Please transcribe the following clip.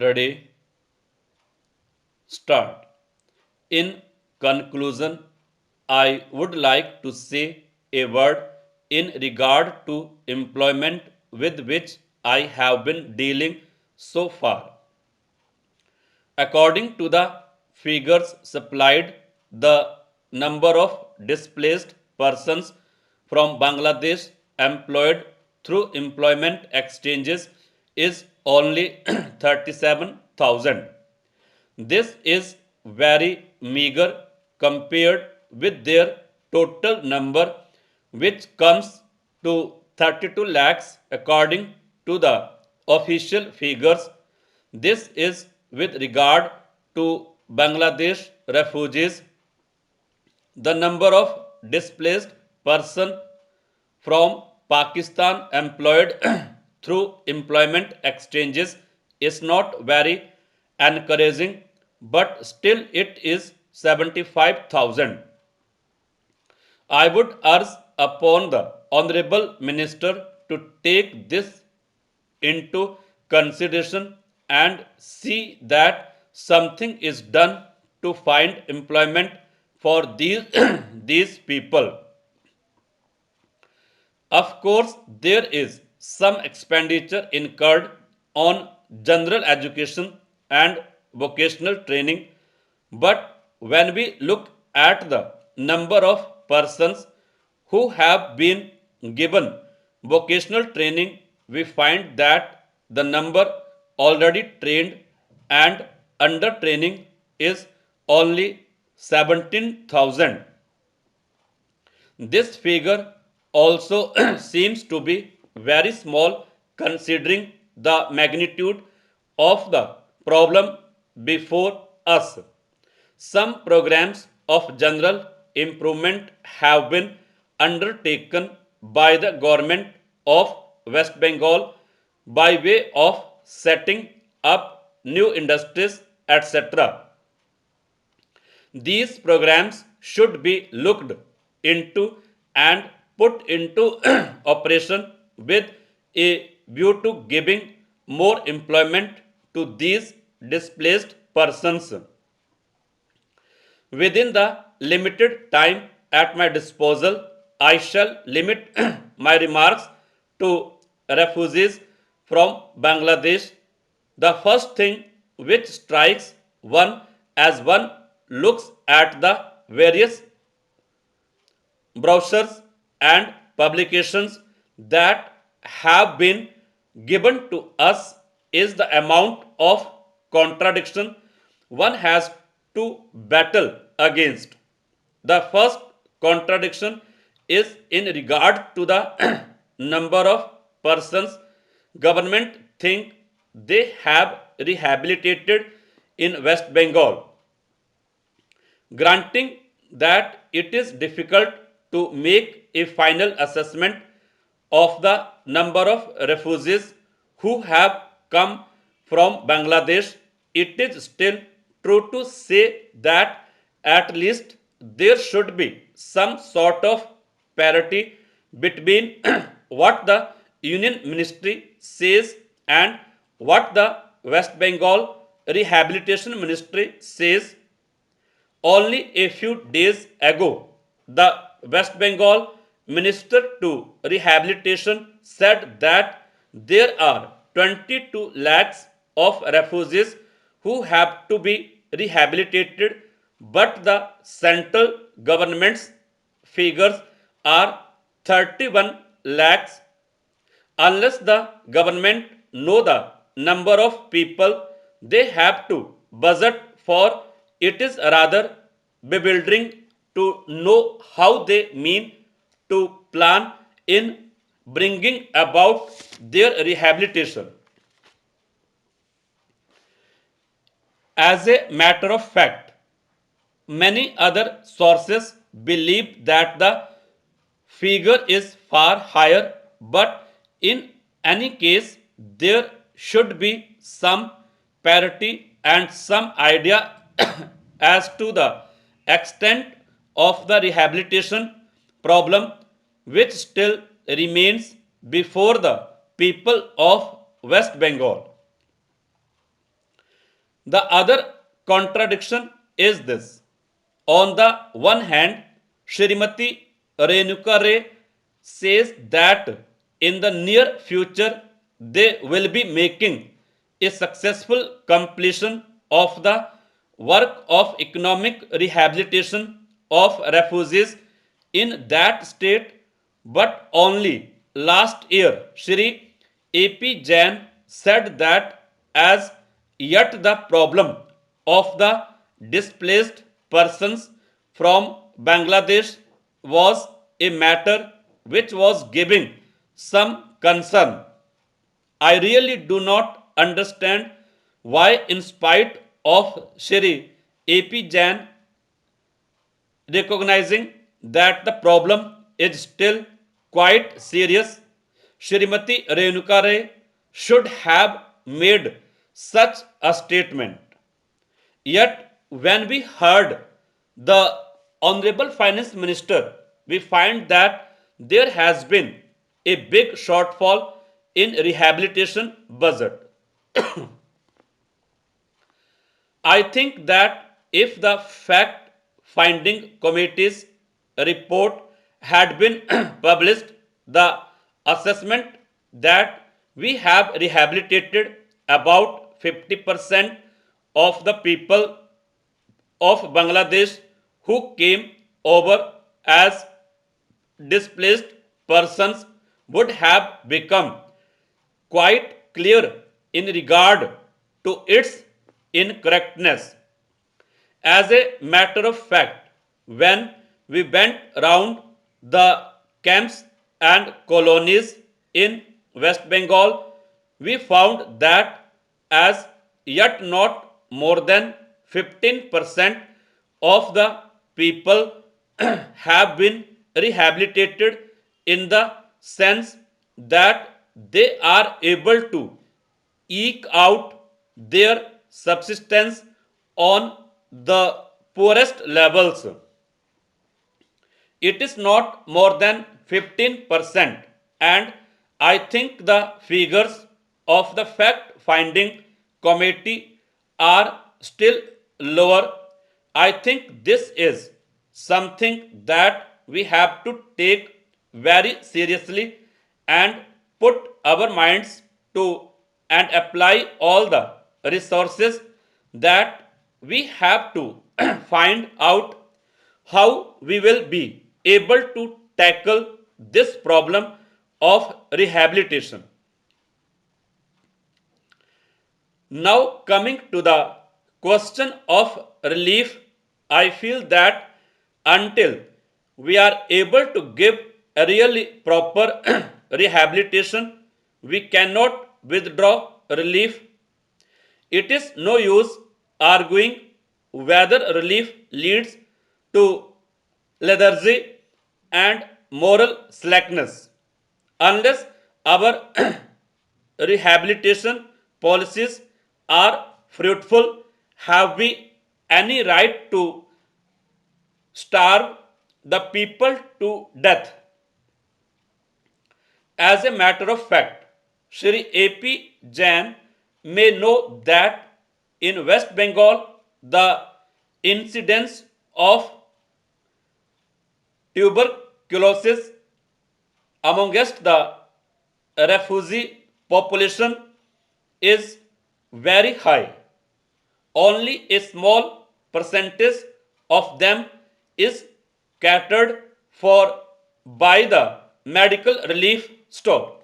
Ready? Start. In conclusion, I would like to say a word in regard to employment with which I have been dealing so far. According to the figures supplied, the number of displaced persons from Bangladesh employed through employment exchanges is only 37,000. This is very meager compared with their total number, which comes to 32 lakhs according to the official figures. This is with regard to Bangladesh refugees. The number of displaced persons from Pakistan employed through employment exchanges is not very encouraging, but still it is 75,000. I would urge upon the Honorable Minister to take this into consideration and see that something is done to find employment for these, these people. Of course, there is some expenditure incurred on general education and vocational training, but when we look at the number of persons who have been given vocational training, we find that the number already trained and under training is only 17,000. This figure also seems to be very small considering the magnitude of the problem before us. Some programs of general improvement have been undertaken by the government of West Bengal by way of setting up new industries, etc. These programs should be looked into and put into operation with a view to giving more employment to these displaced persons. Within the limited time at my disposal, I shall limit my remarks to refugees from Bangladesh. The first thing which strikes one as one looks at the various brochures and publications that have been given to us is the amount of contradiction one has to battle against. The first contradiction is in regard to the number of persons government think they have rehabilitated in West Bengal. Granting that it is difficult to make a final assessment of the number of refugees who have come from Bangladesh, it is still true to say that at least there should be some sort of parity between what the Union Ministry says and what the West Bengal Rehabilitation Ministry says. Only a few days ago, the West Bengal Minister to Rehabilitation said that there are 22 lakhs of refugees who have to be rehabilitated, but the central government's figures are 31 lakhs. Unless the government know the number of people they have to budget for, it is rather bewildering to know how they mean to plan in bringing about their rehabilitation. As a matter of fact, many other sources believe that the figure is far higher, but in any case, there should be some parity and some idea as to the extent of the rehabilitation problem which still remains before the people of West Bengal. The other contradiction is this. On the one hand, Shrimati Renuka Ray says that in the near future they will be making a successful completion of the work of economic rehabilitation of refugees in that state, but only last year Shri AP Jain said that as yet the problem of the displaced persons from Bangladesh was a matter which was giving some concern. I really do not understand why, in spite of Shri AP Jain recognizing that the problem is still quite serious, Shrimati Renuka Ray should have made such a statement. Yet, when we heard the Honorable Finance Minister, we find that there has been a big shortfall in rehabilitation budget. I think that if the fact finding committee's report had been published, the assessment that we have rehabilitated about 50% of the people of Bangladesh who came over as displaced persons would have become quite clear in regard to its incorrectness. As a matter of fact, when we went round the camps and colonies in West Bengal, we found that as yet not more than 15% of the people have been rehabilitated in the sense that they are able to eke out their subsistence on the poorest levels. It is not more than 15%, and I think the figures of the fact finding committee are still lower. I think this is something that we have to take very seriously and put our minds to and apply all the resources that we have to find out how we will be able to tackle this problem of rehabilitation. Now, coming to the question of relief, I feel that until we are able to give a really proper rehabilitation, we cannot withdraw relief. It is no use arguing whether relief leads to lethargy and moral slackness unless our rehabilitation policies are fruitful. Have we any right to starve the people to death? As a matter of fact, Shri AP Jain may know that in West Bengal the incidence of tuberculosis amongst the refugee population is very high. Only a small percentage of them is catered for by the medical relief stock.